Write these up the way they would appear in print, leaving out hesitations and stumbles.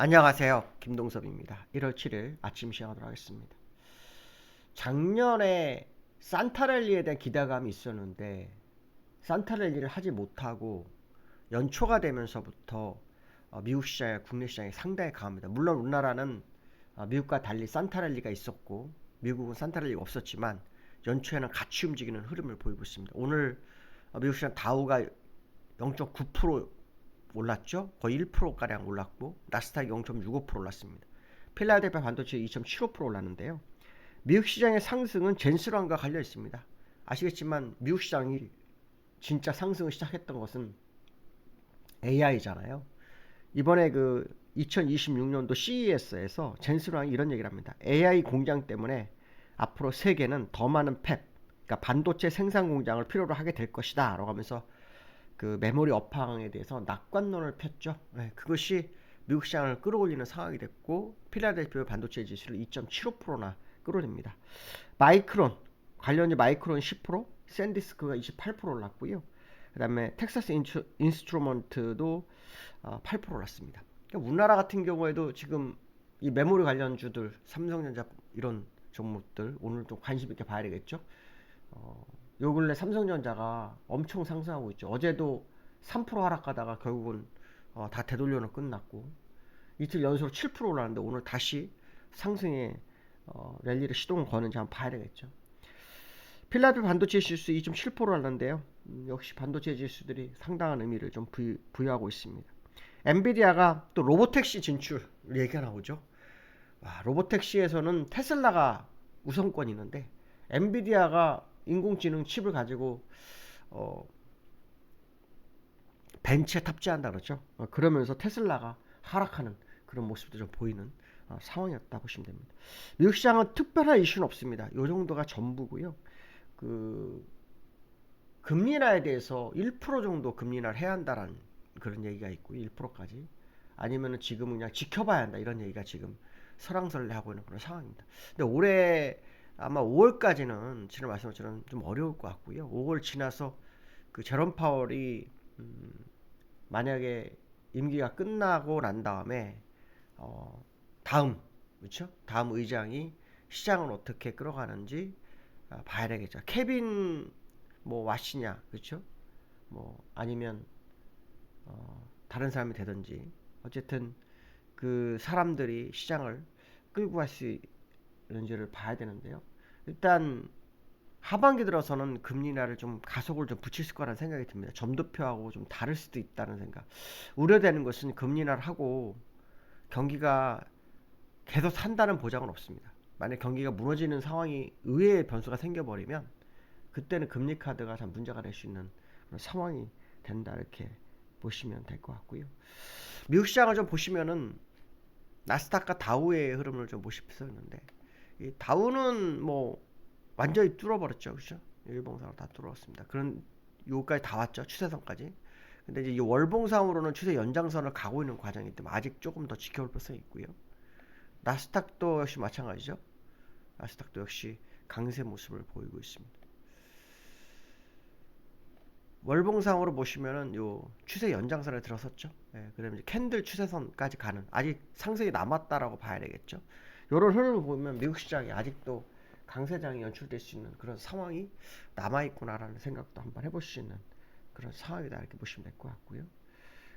안녕하세요. 김동섭입니다. 1월 7일 아침 시작하도록 하겠습니다. 작년에 산타랠리에 대한 기대감이 있었는데 산타랠리를 하지 못하고 연초가 되면서부터 미국 시장, 국내 시장이 상당히 강합니다. 물론 우리나라는 미국과 달리 산타랠리가 있었고 미국은 산타랠리가 없었지만 연초에는 같이 움직이는 흐름을 보이고 있습니다. 오늘 미국 시장 다우가 0.9% 올랐죠. 거의 1%가량 올랐고 나스닥이 0.65% 올랐습니다. 필라델피아 반도체 2.75% 올랐는데요. 미국 시장의 상승은 젠스런과 관련 있습니다. 아시겠지만 미국 시장이 진짜 상승을 시작했던 것은 AI잖아요. 이번에 그 2026년도 CES에서 젠스런이 이런 얘기를 합니다. AI 공장 때문에 앞으로 세계는 더 많은 팹, 그러니까 반도체 생산 공장을 필요로 하게 될 것이다 라고 하면서 그 메모리 업황에 대해서 낙관론을 폈죠. 네, 그것이 미국 시장을 끌어올리는 상황이 됐고 필라델피아 반도체 지수를 2.75%나 끌어올립니다. 마이크론 관련주 마이크론 10%, 샌디스크가 28% 올랐고요. 그다음에 텍사스 인스트루먼트도 8% 올랐습니다. 그러니까 우리나라 같은 경우에도 지금 이 메모리 관련주들 삼성전자 이런 종목들 오늘 좀 관심 있게 봐야 되겠죠. 요 근래 삼성전자가 엄청 상승하고 있죠. 어제도 3% 하락하다가 결국은 다 되돌려는 끝났고 이틀 연속으로 7% 올랐는데 오늘 다시 상승에 랠리를 시동을 거는지 한번 봐야 되겠죠. 필라델피아 반도체 지수 2.7% 올랐는데요. 역시 반도체 지수들이 상당한 의미를 좀 부여하고 있습니다. 엔비디아가 또 로보택시 진출 얘기가 나오죠. 로보택시에서는 테슬라가 우선권이 있는데 엔비디아가 인공지능 칩을 가지고 벤츠에 탑재한다 그러죠. 그러면서 테슬라가 하락하는 그런 모습도 좀 보이는 상황이었다 보시면 됩니다. 미국 시장은 특별한 이슈는 없습니다. 이 정도가 전부고요. 그 금리 인하에 대해서 1% 정도 금리 인하를 해야 한다라는 그런 얘기가 있고 1%까지 아니면은 지금은 그냥 지켜봐야 한다 이런 얘기가 지금 설왕설래하고 있는 그런 상황입니다. 근데 올해 아마 5월까지는 지난 말씀한 것처럼 좀 어려울 것 같고요. 5월 지나서 그 제롬 파월이 만약에 임기가 끝나고 난 다음에 다음 그렇죠? 다음 의장이 시장을 어떻게 끌어가는지 봐야 되겠죠. 케빈 뭐 와시냐 그렇죠? 뭐 아니면 다른 사람이 되든지 어쨌든 그 사람들이 시장을 끌고 갈 수 있는지를 봐야 되는데요. 일단 하반기 들어서는 금리 인하를 좀 가속을 좀 붙일 거라는 생각이 듭니다. 점도표하고 좀 다를 수도 있다는 생각. 우려되는 것은 금리 인하를 하고 경기가 계속 산다는 보장은 없습니다. 만약 경기가 무너지는 상황이 의외의 변수가 생겨버리면 그때는 금리 카드가 참 문제가 될 수 있는 그런 상황이 된다 이렇게 보시면 될 것 같고요. 미국 시장을 좀 보시면은 나스닥과 다우의 흐름을 좀 보십시오는데 이 다우는 뭐 완전히 뚫어버렸죠, 그렇죠? 일봉상으로 다 뚫었습니다. 그런 요까지 다 왔죠, 추세선까지. 근데 이제 이 월봉상으로는 추세 연장선을 가고 있는 과정이기 때문에 아직 조금 더 지켜볼 필요성이 있고요. 나스닥도 역시 마찬가지죠. 나스닥도 역시 강세 모습을 보이고 있습니다. 월봉상으로 보시면은 요 추세 연장선에 들어섰죠. 예, 그다음에 이제 캔들 추세선까지 가는 아직 상승이 남았다라고 봐야 되겠죠. 요런 흐름을 보면 미국 시장이 아직도 강세장이 연출될 수 있는 그런 상황이 남아있구나라는 생각도 한번 해볼 수 있는 그런 상황이다 이렇게 보시면 될 것 같고요.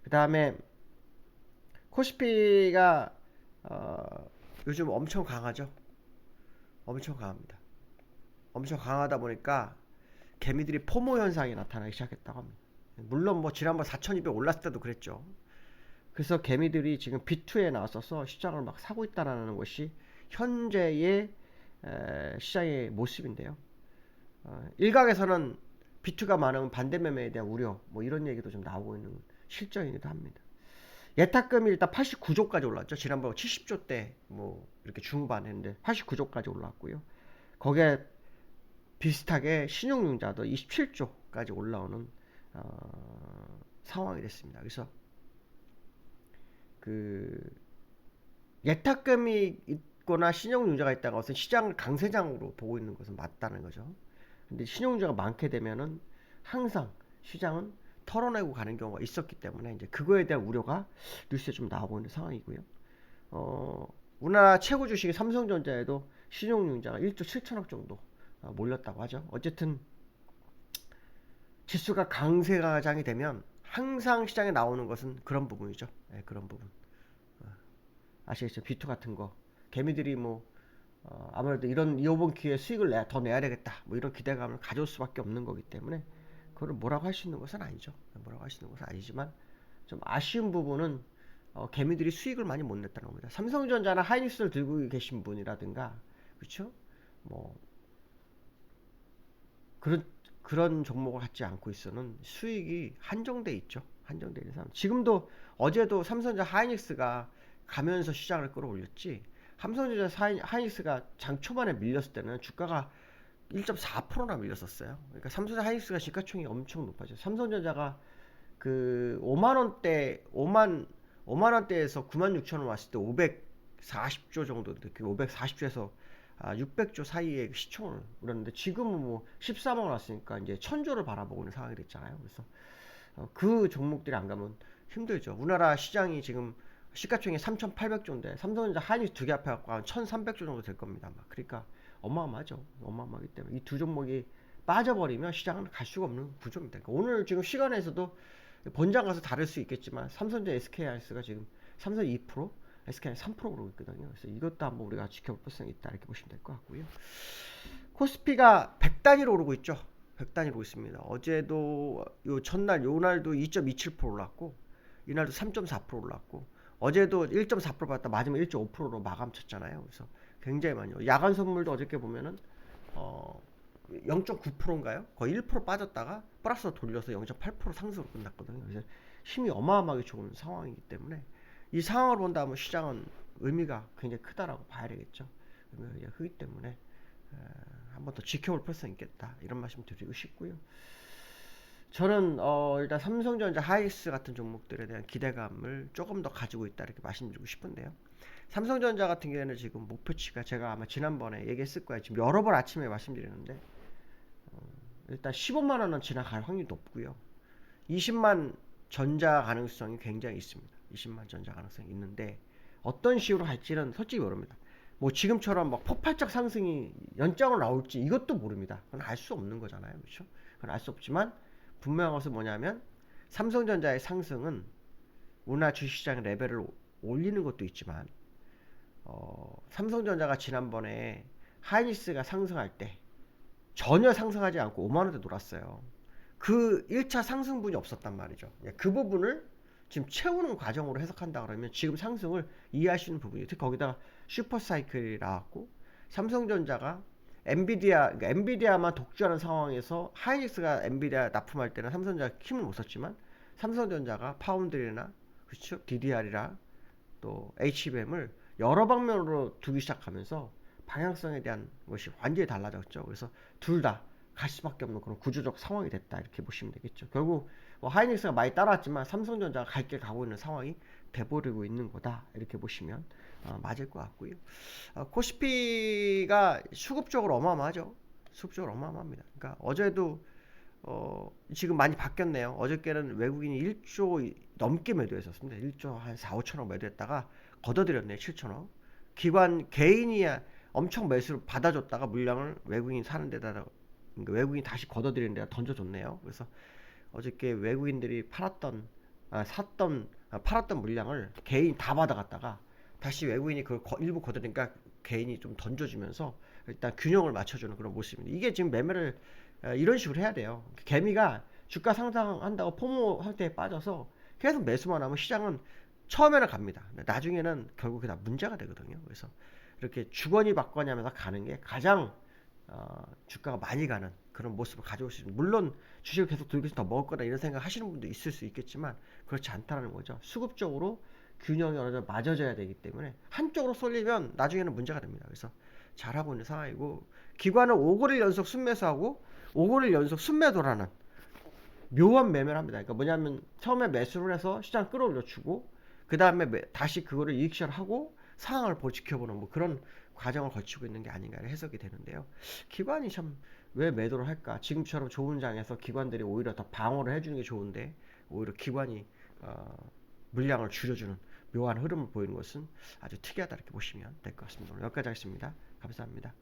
그 다음에 코스피가 요즘 엄청 강하죠. 엄청 강합니다. 엄청 강하다 보니까 개미들이 포모 현상이 나타나기 시작했다고 합니다. 물론 뭐 지난번 4,200 올랐을 때도 그랬죠. 그래서 개미들이 지금 B2에 나왔어서 시장을 막 사고 있다는 것이 현재의 시장의 모습인데요. 일각에서는 B2가 많으면 반대 매매에 대한 우려 뭐 이런 얘기도 좀 나오고 있는 실정이기도 합니다. 예탁금이 일단 89조까지 올랐죠. 지난번 70조 때 뭐 이렇게 중반 했는데 89조까지 올랐고요. 거기에 비슷하게 신용융자도 27조까지 올라오는 상황이 됐습니다. 그래서 그 예탁금이 있거나 신용융자가 있다는 것은 시장을 강세장으로 보고 있는 것은 맞다는 거죠. 근데 신용융자가 많게 되면은 항상 시장은 털어내고 가는 경우가 있었기 때문에 이제 그거에 대한 우려가 뉴스에 좀 나오고 있는 상황이고요. 어, 우리나라 최고 주식이 삼성전자에도 신용융자가 1조 7천억 정도 몰렸다고 하죠. 어쨌든 지수가 강세가장이 되면 항상 시장에 나오는 것은 그런 부분이죠. 네, 그런 부분. 아시겠죠? 비트 같은 거. 개미들이 뭐 아무래도 이번 기회에 수익을 더 내야 되겠다. 뭐 이런 기대감을 가져올 수밖에 없는 거기 때문에 그걸 뭐라고 할 수 있는 것은 아니죠. 뭐라고 할 수 있는 것은 아니지만 좀 아쉬운 부분은 개미들이 수익을 많이 못 냈다는 겁니다. 삼성전자나 하이닉스를 들고 계신 분이라든가 그렇죠? 뭐 그런 그런 종목을 갖지 않고 있어는 수익이 한정돼 있죠. 한정돼 있는 사람. 지금도 어제도 삼성전자 하이닉스가 가면서 시장을 끌어올렸지. 삼성전자 하이닉스가 장 초반에 밀렸을 때는 주가가 1.4%나 밀렸었어요. 그러니까 삼성전자 하이닉스가 시가총이 엄청 높아져. 삼성전자가 그 5만 원대 5만 원대에서 9만 6천 원 왔을 때 540조 정도, 540조에서 600조 사이의 시총을 그렸는데 지금은 뭐 14만 원 왔으니까 이제 1000조를 바라보고 있는 상황이 됐잖아요. 그래서 그 종목들이 안 가면 힘들죠. 우리나라 시장이 지금 시가총액 3,800조인데 삼성전자 하이닉스 두 개 합해 갖고 한 1,300조 정도 될 겁니다. 막. 그러니까 어마어마하죠. 어마어마하기 때문에 이 두 종목이 빠져버리면 시장은 갈 수가 없는 구조입니다. 그러니까 오늘 지금 시간에서도 본장 가서 다를 수 있겠지만 삼성전자 SK하이닉스가 지금 삼성 2%, SK는 3% 오르고 있거든요. 그래서 이것도 한번 우리가 지켜볼 필요성이 있다 이렇게 보시면 될 것 같고요. 코스피가 100단위로 오르고 있죠. 100단위로 오르고 있습니다. 어제도 요 전날 요날도 2.27% 올랐고 이날도 3.4% 올랐고 어제도 1.4% 받다 마지막 1.5%로 마감 쳤잖아요. 그래서 굉장히 많이요. 야간 선물도 어저께 보면은 0.9%인가요? 거의 1% 빠졌다가 플러스로 돌려서 0.8% 상승으로 끝났거든요. 그래서 힘이 어마어마하게 좋은 상황이기 때문에 이 상황을 본다면 시장은 의미가 굉장히 크다라고 봐야 되겠죠. 의미가 크기 때문에 한번 더 지켜볼 필요성이 있겠다 이런 말씀 드리고 싶고요. 저는 일단 삼성전자 하이닉스 같은 종목들에 대한 기대감을 조금 더 가지고 있다 이렇게 말씀드리고 싶은데요. 삼성전자 같은 경우에는 지금 목표치가 제가 아마 지난번에 얘기했을 거예요. 지금 여러 번 아침에 말씀드리는데 일단 15만 원은 지나갈 확률이 높고요. 20만 전자 가능성이 굉장히 있습니다. 20만 전자 가능성이 있는데 어떤 식으로 할지는 솔직히 모릅니다. 뭐 지금처럼 막 폭발적 상승이 연장으로 나올지 이것도 모릅니다. 그건 알 수 없는 거잖아요. 그렇죠? 그건 알 수 없지만 분명한 것은 뭐냐면 삼성전자의 상승은 우리나라 주식시장의 레벨을 올리는 것도 있지만 삼성전자가 지난번에 하이닉스가 상승할 때 전혀 상승하지 않고 5만 원대 놀았어요. 그 1차 상승분이 없었단 말이죠. 그 부분을 지금 채우는 과정으로 해석한다 그러면 지금 상승을 이해할 수 있는 부분이 특히 거기다가 슈퍼사이클이 나왔고 삼성전자가 그러니까 엔비디아만 독주하는 상황에서 하이닉스가 엔비디아 납품할 때는 삼성전자가 힘을 못 썼지만 삼성전자가 파운드리나 그렇죠? DDR이랑 또 HBM을 여러 방면으로 두기 시작하면서 방향성에 대한 것이 완전히 달라졌죠. 그래서 둘 다 갈 수밖에 없는 그런 구조적 상황이 됐다 이렇게 보시면 되겠죠. 결국 뭐 하이닉스가 많이 따라왔지만 삼성전자가 갈 길 가고 있는 상황이 돼버리고 있는 거다 이렇게 보시면 맞을 것 같고요. 코스피가 수급적으로 어마어마하죠. 수급적으로 어마어마합니다. 그러니까 어제도 지금 많이 바뀌었네요. 어저께는 외국인이 1조 넘게 매도했었습니다. 1조 한 4, 5천억 매도했다가 걷어들였네요. 7천억. 개인이 엄청 매수를 받아줬다가 물량을 외국인이 사는 데다가 그러니까 외국인이 다시 걷어들이는 데다 던져줬네요. 그래서 어저께 외국인들이 팔았던 물량을 개인이 다 받아갔다가 다시 외국인이 그걸 일부 걷어들니까 개인이 좀 던져주면서 일단 균형을 맞춰주는 그런 모습입니다. 이게 지금 매매를 이런 식으로 해야 돼요. 개미가 주가 상승한다고 포모 상태에 빠져서 계속 매수만 하면 시장은 처음에는 갑니다. 나중에는 결국 다 문제가 되거든요. 그래서 이렇게 주거니 받거니 하면서 가는 게 가장 주가가 많이 가는 그런 모습을 가져올 수 있습니다. 물론 주식을 계속 들고 있으면 더 먹을 거다 이런 생각 하시는 분도 있을 수 있겠지만 그렇지 않다는 거죠. 수급적으로 균형이 어느 정도 맞아져야 되기 때문에 한쪽으로 쏠리면 나중에는 문제가 됩니다. 그래서 잘하고 있는 상황이고 기관은 5거래일 연속 순매수하고 5거래일 연속 순매도라는 묘한 매매를 합니다. 그러니까 뭐냐면 처음에 매수를 해서 시장 끌어올려주고 그 다음에 다시 그거를 이익 실현하고 상황을 지켜보는 뭐 그런 과정을 거치고 있는 게 아닌가 해석이 되는데요. 기관이 참 왜 매도를 할까? 지금처럼 좋은 장에서 기관들이 오히려 더 방어를 해주는 게 좋은데 오히려 기관이 물량을 줄여주는 묘한 흐름을 보이는 것은 아주 특이하다 이렇게 보시면 될 것 같습니다. 오늘 여기까지 하겠습니다. 감사합니다.